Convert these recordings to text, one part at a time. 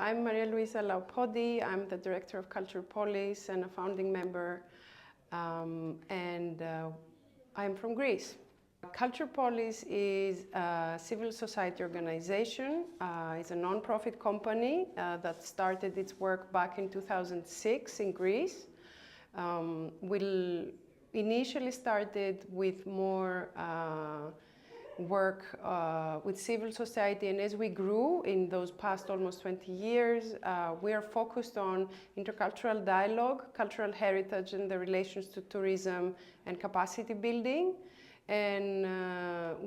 I'm Louiza Lapodi. I'm the Director of Culture Police and a founding member, I'm from Greece. Culture Police is a civil society organization. It's a non-profit company that started its work back in 2006 in Greece. We initially started with more work with civil society, and as we grew in those past almost 20 years, we are focused on intercultural dialogue, cultural heritage, and the relations to tourism and capacity building. And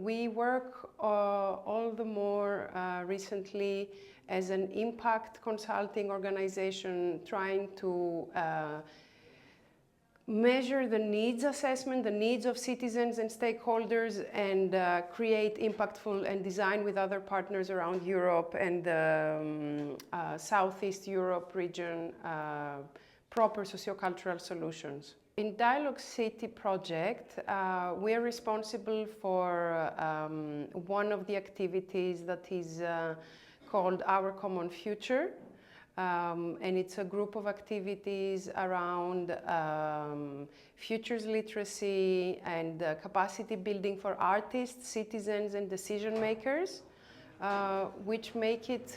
we work all the more recently as an impact consulting organization trying to measure the needs assessment, the needs of citizens and stakeholders, and create impactful and design with other partners around Europe and the Southeast Europe region proper sociocultural solutions. In Dialogue City project, we are responsible for one of the activities that is called Our Common Future. And it's a group of activities around futures literacy and capacity building for artists, citizens, and decision makers, which make it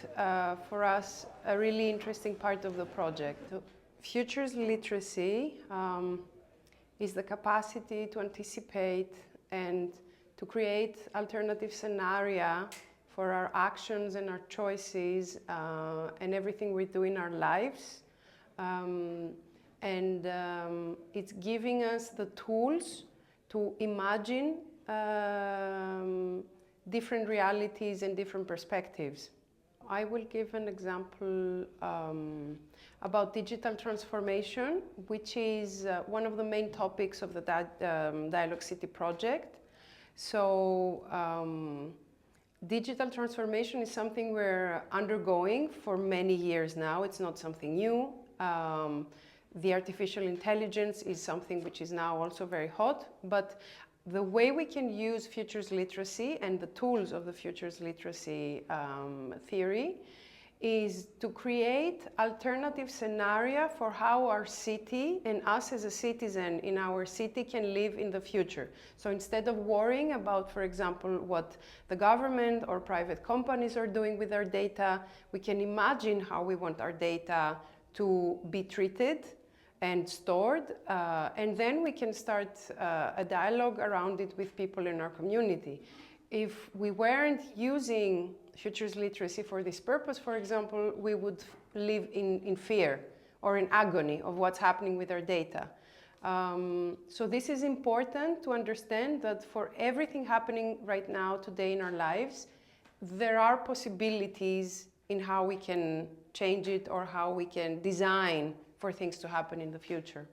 for us a really interesting part of the project. Futures literacy is the capacity to anticipate and to create alternative scenario for our actions and our choices and everything we do in our lives. It's giving us the tools to imagine different realities and different perspectives. I will give an example about digital transformation, which is one of the main topics of the Dialogue City project. So, digital transformation is something we're undergoing for many years now. It's not something new. The artificial intelligence is something which is now also very hot, but the way we can use futures literacy and the tools of the futures literacy theory is to create alternative scenario for how our city and us as a citizen in our city can live in the future. So instead of worrying about, for example, what the government or private companies are doing with our data, we can imagine how we want our data to be treated and stored, and then we can start a dialogue around it with people in our community. If we weren't using futures literacy for this purpose, for example, we would live in fear or in agony of what's happening with our data. So this is important to understand that for everything happening right now today in our lives, there are possibilities in how we can change it or how we can design for things to happen in the future.